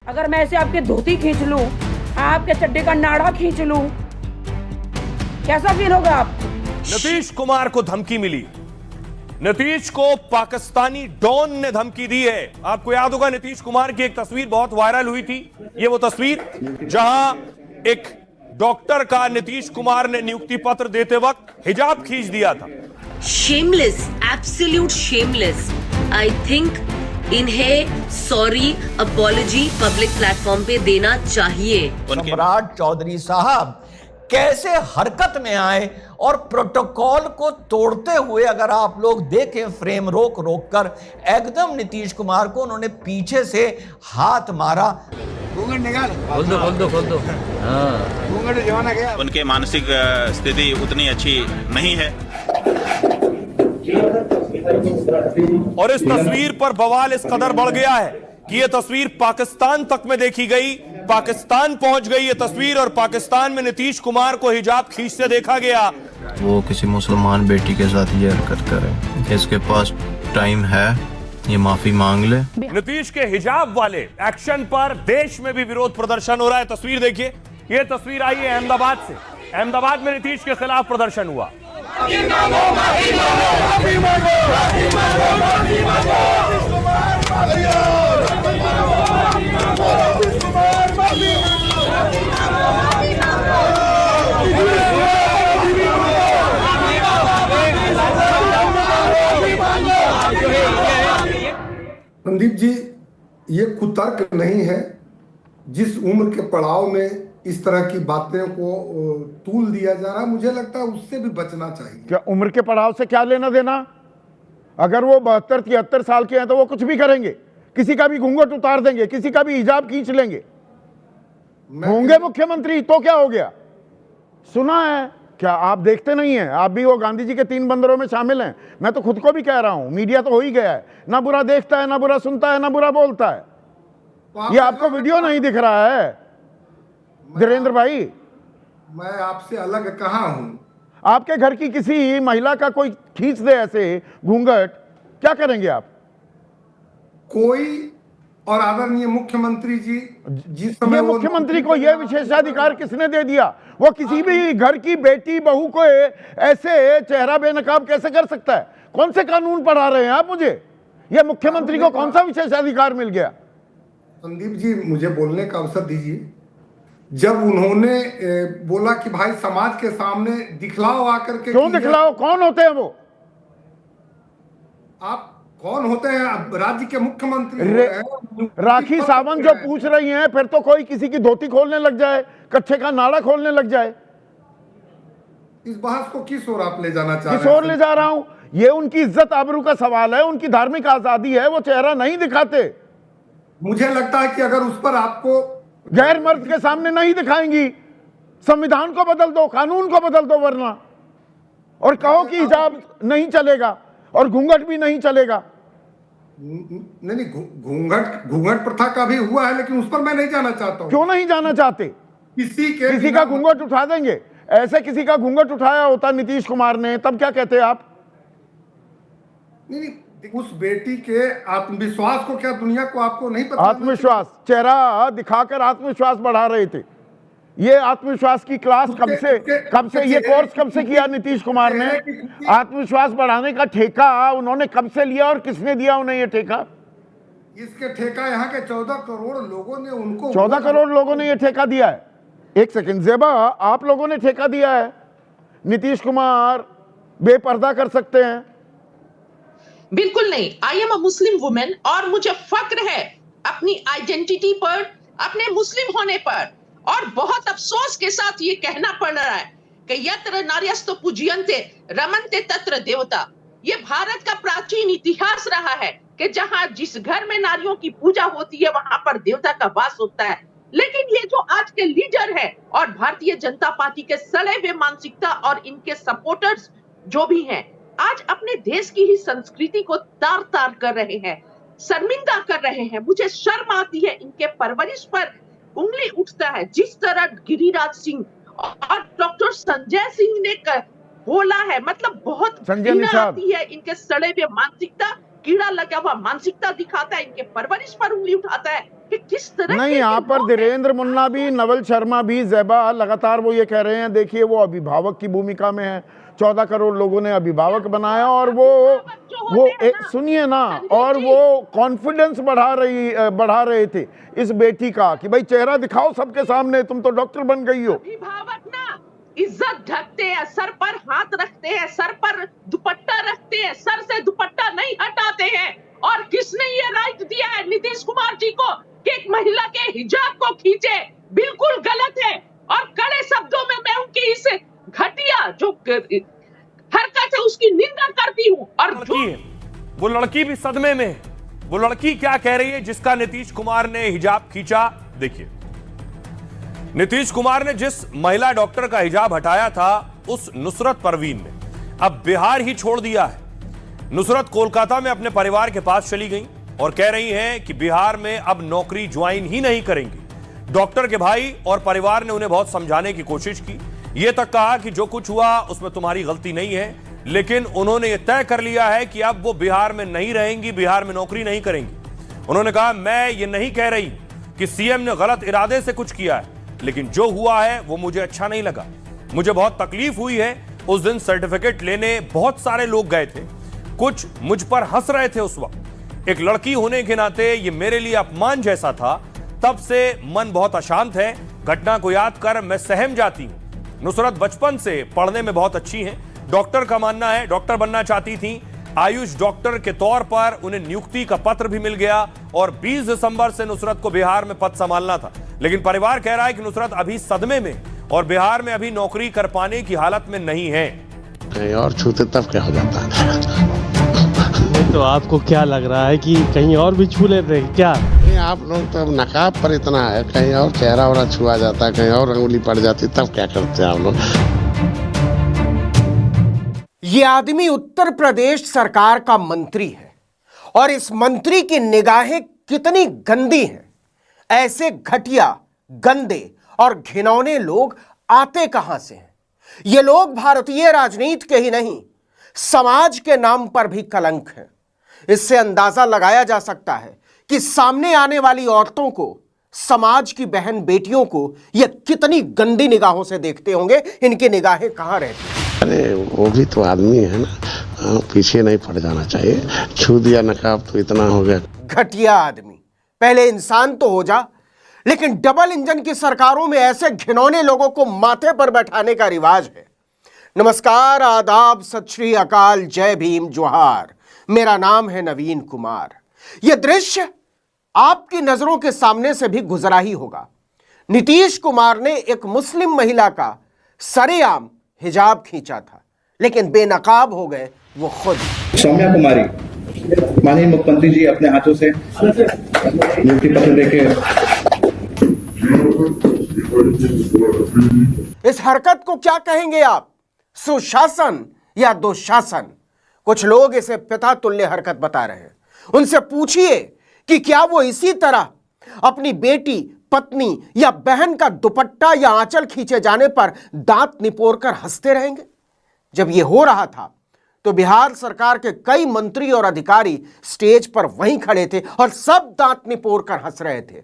अगर मैं ऐसे आपके धोती खींच लूं, आपके चड्डे का नाड़ा खींच लूं, कैसा फील होगा आपको? नीतीश कुमार को धमकी मिली। नीतीश को पाकिस्तानी डॉन ने धमकी दी है। आपको याद होगा नीतीश कुमार की एक तस्वीर बहुत वायरल हुई थी। ये वो तस्वीर जहां एक डॉक्टर का नीतीश कुमार ने नियुक्ति पत्र देते वक्त हिजाब खींच दिया था। Shameless, absolute shameless. I think इन्हें सॉरी अपॉलॉजी पब्लिक प्लेटफॉर्म पे देना चाहिए। सम्राट चौधरी साहब कैसे हरकत में आए और प्रोटोकॉल को तोड़ते हुए अगर आप लोग देखें फ्रेम रोक कर एकदम नीतीश कुमार को उन्होंने पीछे से हाथ मारा। घूंघट निकाल, खोल दो। हाँ। घूंघट जमाना गया। उनके मानसिक स्थिति उतनी अच्छी नहीं है। और इस तस्वीर पर बवाल इस कदर बढ़ गया है कि यह तस्वीर पाकिस्तान तक में देखी गई, पाकिस्तान पहुंच गई ये तस्वीर, और पाकिस्तान में नीतीश कुमार को हिजाब खींचते देखा गया। वो किसी मुसलमान बेटी के साथ ये हरकत करे, इसके पास टाइम है, ये माफी मांग ले। नीतीश के हिजाब वाले एक्शन पर देश में भी विरोध प्रदर्शन हो रहा है। तस्वीर देखिए, ये तस्वीर आई है अहमदाबाद से। अहमदाबाद में नीतीश के खिलाफ प्रदर्शन हुआ। संदीप जी, ये कुतर्क नहीं है। जिस उम्र के पड़ाव में इस तरह की बातें को तूल दिया जा रहा है, मुझे लगता है उससे भी बचना चाहिए। क्या उम्र के पड़ाव से क्या लेना देना? अगर वो 72-73 साल के हैं तो वो कुछ भी करेंगे, किसी का भी घूंघट उतार देंगे, किसी का भी हिजाब खींच लेंगे। होंगे मुख्यमंत्री तो क्या हो गया? सुना है क्या? आप देखते नहीं हैं? आप भी वो गांधी जी के 3 बंदरों में शामिल हैं। मैं तो खुद को भी कह रहा हूं, मीडिया तो हो ही गया है, ना बुरा देखता है, ना बुरा सुनता है, ना बुरा बोलता है। ये आपको वीडियो नहीं दिख रहा है धीरेन्द्र भाई? मैं आपसे अलग कहाँ हूं? आपके घर की किसी महिला का कोई खींच दे ऐसे घूंघट, क्या करेंगे आप? कोई और आदरणीय मुख्यमंत्री जी, जिस समय मुख्यमंत्री को यह विशेषाधिकार किसने दे दिया? वो किसी भी घर की बेटी बहू को ऐसे चेहरा बेनकाब कैसे कर सकता है? कौन से कानून पढ़ा रहे हैं आप मुझे? ये मुख्यमंत्री को कौन सा विशेषाधिकार मिल गया? संदीप जी, मुझे बोलने का अवसर दीजिए। जब उन्होंने बोला कि भाई समाज के सामने दिखलाओ आकर के, क्यों दिखलाओ? कौन होते हैं वो? आप कौन होते हैं? राज्य के मुख्यमंत्री राखी सावंत जो पूछ रही हैं, फिर तो कोई किसी की धोती खोलने लग जाए, कच्छे का नाड़ा खोलने लग जाए। इस बहस को किस ओर आप ले जाना चाह रहे हैं? किस ओर ले जा रहा हूं? ये उनकी इज्जत आबरू का सवाल है, उनकी धार्मिक आजादी है, वो चेहरा नहीं दिखाते। मुझे लगता है कि अगर उस पर आपको गैर मर्द के सामने नहीं दिखाएंगी, संविधान को बदल दो, कानून को बदल दो वरना, और कहो कि हिजाब नहीं चलेगा और घूंघट भी नहीं चलेगा। नहीं, घूंघट प्रथा का भी हुआ है, लेकिन उस पर मैं नहीं जाना चाहता हूं। क्यों नहीं जाना चाहते? किसी का घूंघट उठा देंगे। ऐसे किसी का घूंघट उठाया होता नीतीश कुमार ने, तब क्या कहते आप? नहीं, उस बेटी के आत्मविश्वास को क्या दुनिया को आपको नहीं पता? आत्मविश्वास, चेहरा दिखाकर आत्मविश्वास बढ़ा रहे थे। ये आत्मविश्वास की क्लास कब से ये कोर्स कब से किया नीतीश कुमार ने? आत्मविश्वास बढ़ाने का ठेका उन्होंने कब से लिया और किसने दिया उन्हें ये ठेका? इसके ठेका यहाँ के 14 करोड़ लोगों ने उनको 14 करोड़ लोगों ने ये ठेका दिया है। एक सेकंड ज़ेबा, आप लोगों ने ठेका दिया है? नीतीश कुमार बेपर्दा कर सकते हैं? बिल्कुल नहीं। I am a Muslim women और मुझे फक्र है अपनी आइडेंटिटी पर, अपने मुस्लिम होने पर, और बहुत अफसोस के साथ ये कहना पड़ रहा है कि यत्र नार्यस्तु पूज्यन्ते रमन्ते तत्र देवता। ये भारत का प्राचीन इतिहास रहा है कि जहां जिस घर में नारियों की पूजा होती है वहां पर देवता का वास होता है। लेकिन ये जो आज के लीडर है और भारतीय जनता पार्टी के सड़े हुए मानसिकता और इनके सपोर्टर्स जो भी हैं, आज अपने देश की ही संस्कृति को तार तार कर रहे हैं, शर्मिंदा कर रहे हैं। मुझे शर्म आती है, इनके परवरिश पर उंगली उठता है। जिस तरह गिरिराज सिंह और डॉक्टर संजय सिंह ने बोला है, मतलब बहुत घृणा आती है। इनके सड़े हुए मानसिकता, कीड़ा लगा हुआ मानसिकता दिखाता है, इनके परवरिश पर उंगली उठाता है कि किस तरह नहीं, के यहाँ ये पर लोग हैं। धीरेन्द्र मुन्ना भी, नवल शर्मा भी, ज़ैबा लगातार वो ये कह रहे हैं, देखिए वो अभिभावक की भूमिका में है। 14 करोड़ लोगों ने अभिभावक बनाया और वो सुनिए ना, और वो कॉन्फिडेंस बढ़ा रहे थे इस बेटी का कि भाई चेहरा दिखाओ सबके सामने, तुम तो डॉक्टर बन गई हो। अभिभावक ना इज्जत ढकते हैं, सर पर हाथ रखते हैं, सर पर दुपट्टा रखते हैं, सर से दुपट्टा नहीं हटाते हैं। और किसने ये राइट दिया है नीतीश कुमार जी को कि एक महिला के हिजाब को खींचे? बिल्कुल गलत है। और कड़े शब्दों में मैं उनकी इस घटिया जो हरकत है उसकी निंदा करती हूँ। और लड़की है, वो लड़की भी सदमे में है। वो लड़की क्या कह रही है जिसका नीतीश कुमार ने हिजाब खींचा? देखिए, नीतीश कुमार ने जिस महिला डॉक्टर का हिजाब हटाया था, उस नुसरत परवीन ने अब बिहार ही छोड़ दिया है। नुसरत कोलकाता में अपने परिवार के पास चली गई और कह रही हैं कि बिहार में अब नौकरी ज्वाइन ही नहीं करेंगी। डॉक्टर के भाई और परिवार ने उन्हें बहुत समझाने की कोशिश की, यह तक कहा कि जो कुछ हुआ उसमें तुम्हारी गलती नहीं है, लेकिन उन्होंने यह तय कर लिया है कि अब वो बिहार में नहीं रहेंगी, बिहार में नौकरी नहीं करेंगी। उन्होंने कहा, मैं ये नहीं कह रही कि सीएम ने गलत इरादे से कुछ किया है, लेकिन जो हुआ है वो मुझे अच्छा नहीं लगा, मुझे बहुत तकलीफ हुई है। उस दिन सर्टिफिकेट लेने बहुत सारे लोग गए थे, कुछ मुझ पर हंस रहे थे। उस वक्त एक लड़की होने के नाते ये मेरे लिए अपमान जैसा था। तब से मन बहुत अशांत है, घटना को याद कर मैं सहम जाती हूं। नुसरत बचपन से पढ़ने में बहुत अच्छी हैं, डॉक्टर का मानना है, डॉक्टर बनना चाहती थी। आयुष डॉक्टर के तौर पर उन्हें नियुक्ति का पत्र भी मिल गया और 20 दिसंबर से नुसरत को बिहार में पद संभालना था, लेकिन परिवार कह रहा है कि नुसरत अभी सदमे में और बिहार में अभी नौकरी कर पाने की हालत में नहीं है। कहीं और छूते तब क्या हो जाता है? तो आपको क्या लग रहा है कि कहीं और भी छू लेते हैं क्या? आप लोग तो नकाब पर इतना है, कहीं और चेहरा वरा छुआ जाता है, कहीं और अंगुली पड़ जाती, तब क्या करते हैं आप लोग? ये आदमी उत्तर प्रदेश सरकार का मंत्री है और इस मंत्री की निगाहें कितनी गंदी हैं। ऐसे घटिया, गंदे और घिनौने लोग आते कहां से हैं? ये लोग भारतीय राजनीति के ही नहीं, समाज के नाम पर भी कलंक हैं। इससे अंदाजा लगाया जा सकता है कि सामने आने वाली औरतों को, समाज की बहन बेटियों को ये कितनी गंदी निगाहों से देखते होंगे। इनकी निगाहें कहां रहती हैं? अरे वो भी तो आदमी है ना, पीछे नहीं पड़ जाना चाहिए। छू दिया नकाब तो इतना हो गया। घटिया आदमी, पहले इंसान तो हो जा। लेकिन डबल इंजन की सरकारों में ऐसे घिनौने लोगों को माथे पर बैठाने का रिवाज है। नमस्कार, आदाब, सत श्री अकाल, जय भीम, जोहार। मेरा नाम है नवीन कुमार। यह दृश्य आपकी नजरों के सामने से भी गुजरा ही होगा। नीतीश कुमार ने एक मुस्लिम महिला का सरेआम हिजाब खींचा था, लेकिन बेनकाब हो गए वो खुद। सौम्या कुमारी, माननीय मुख्यमंत्री जी अपने हाथों से नियुक्ति पत्र देके इस हरकत को क्या कहेंगे आप? सुशासन या दुशासन? कुछ लोग इसे पिता तुल्य हरकत बता रहे हैं। उनसे पूछिए कि क्या वो इसी तरह अपनी बेटी, पत्नी या बहन का दुपट्टा या आंचल खींचे जाने पर दांत निपोरकर हंसते रहेंगे? जब यह हो रहा था तो बिहार सरकार के कई मंत्री और अधिकारी स्टेज पर वहीं खड़े थे और सब दांत निपोरकर हंस रहे थे,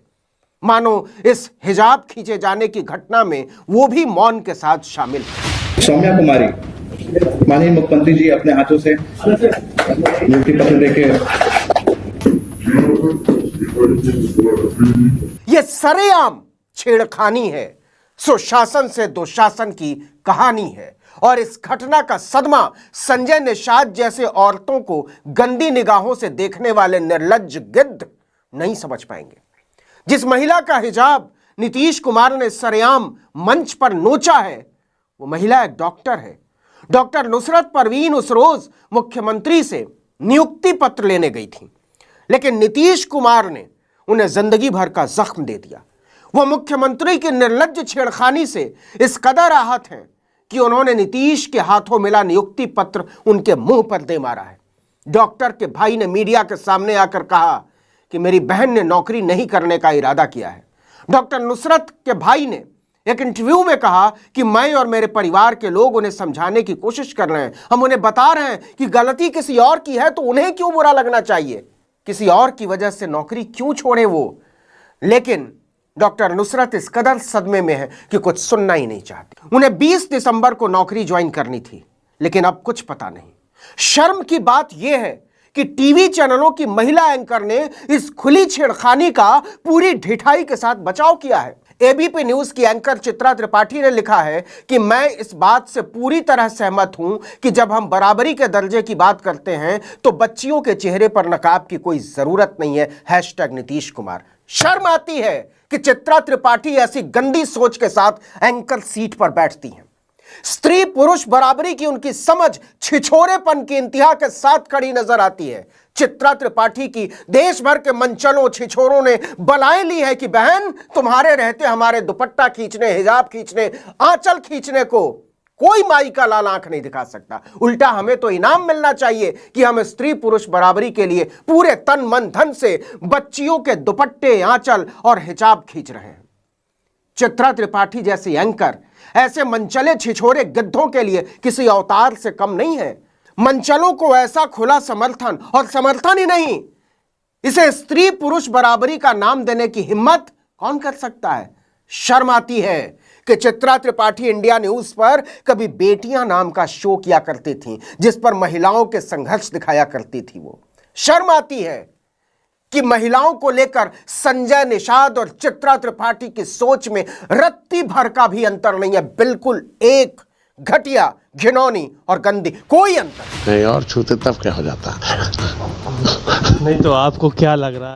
मानो इस हिजाब खींचे जाने की घटना में वो भी मौन के साथ शामिल थे। सौम्या कुमारी, माननीय मुख्यमंत्री जी अपने हाथों से नियुक्ति पत्र देके यह सरेआम छेड़खानी है, सुशासन से दुशासन की कहानी है। और इस घटना का सदमा संजय निषाद जैसे औरतों को गंदी निगाहों से देखने वाले निर्लज्ज गिद्ध नहीं समझ पाएंगे। जिस महिला का हिजाब नीतीश कुमार ने सरेआम मंच पर नोचा है, वो महिला एक डॉक्टर है। डॉक्टर नुसरत परवीन उस रोज मुख्यमंत्री से नियुक्ति पत्र लेने गई थी, लेकिन नीतीश कुमार ने उन्हें जिंदगी भर का जख्म दे दिया। वो मुख्यमंत्री की निर्लज्ज छेड़खानी से इस कदर आहत हैं कि उन्होंने नीतीश के हाथों मिला नियुक्ति पत्र उनके मुंह पर दे मारा है। डॉक्टर के भाई ने मीडिया के सामने आकर कहा कि मेरी बहन ने नौकरी नहीं करने का इरादा किया है। डॉक्टर नुसरत के भाई ने एक इंटरव्यू में कहा कि मैं और मेरे परिवार के लोग उन्हें समझाने की कोशिश कर रहे हैं, हम उन्हें बता रहे हैं कि गलती किसी और की है तो उन्हें क्यों बुरा लगना चाहिए, किसी और की वजह से नौकरी क्यों छोड़े वो। लेकिन डॉक्टर नुसरत इस कदर सदमे में है कि कुछ सुनना ही नहीं चाहती। उन्हें 20 दिसंबर को नौकरी ज्वाइन करनी थी, लेकिन अब कुछ पता नहीं। शर्म की बात यह है कि टीवी चैनलों की महिला एंकर ने इस खुली छेड़खानी का पूरी ढिठाई के साथ बचाव किया है। एबीपी न्यूज की एंकर चित्रा त्रिपाठी ने लिखा है कि मैं इस बात से पूरी तरह सहमत हूं कि जब हम बराबरी के दर्जे की बात करते हैं तो बच्चियों के चेहरे पर नकाब की कोई जरूरत नहीं है। नीतीश कुमार। शर्म आती है कि चित्रा त्रिपाठी ऐसी गंदी सोच के साथ एंकर सीट पर बैठती हैं। स्त्री पुरुष बराबरी की उनकी समझ छिछोरेपन की इंतहा के साथ खड़ी नजर आती है। चित्रा त्रिपाठी की देश भर के मंचलों छिछोरों ने बलाएं ली है कि बहन, तुम्हारे रहते हमारे दुपट्टा खींचने, हिजाब खींचने, आंचल खींचने को कोई माई का लाल आंख नहीं दिखा सकता। उल्टा हमें तो इनाम मिलना चाहिए कि हम स्त्री पुरुष बराबरी के लिए पूरे तन मन धन से बच्चियों के दुपट्टे, आंचल और हिजाब खींच रहे हैं। चित्रा त्रिपाठी जैसी एंकर ऐसे मंचले छिछोरे गिद्धों के लिए किसी अवतार से कम नहीं है। मंचलों को ऐसा खुला समर्थन, और समर्थन ही नहीं, इसे स्त्री पुरुष बराबरी का नाम देने की हिम्मत कौन कर सकता है। शर्म आती है कि चित्रा त्रिपाठी इंडिया न्यूज पर कभी बेटियां नाम का शो किया करती थी, जिस पर महिलाओं के संघर्ष दिखाया करती थी। वो शर्म आती है कि महिलाओं को लेकर संजय निषाद और चित्रा त्रिपाठी की सोच में रत्ती भर का भी अंतर नहीं है। बिल्कुल एक घटिया, घिनौनी और गंदी, कोई अंतर कहीं और छूते तब क्या हो जाता। नहीं तो आपको क्या लग रहा है?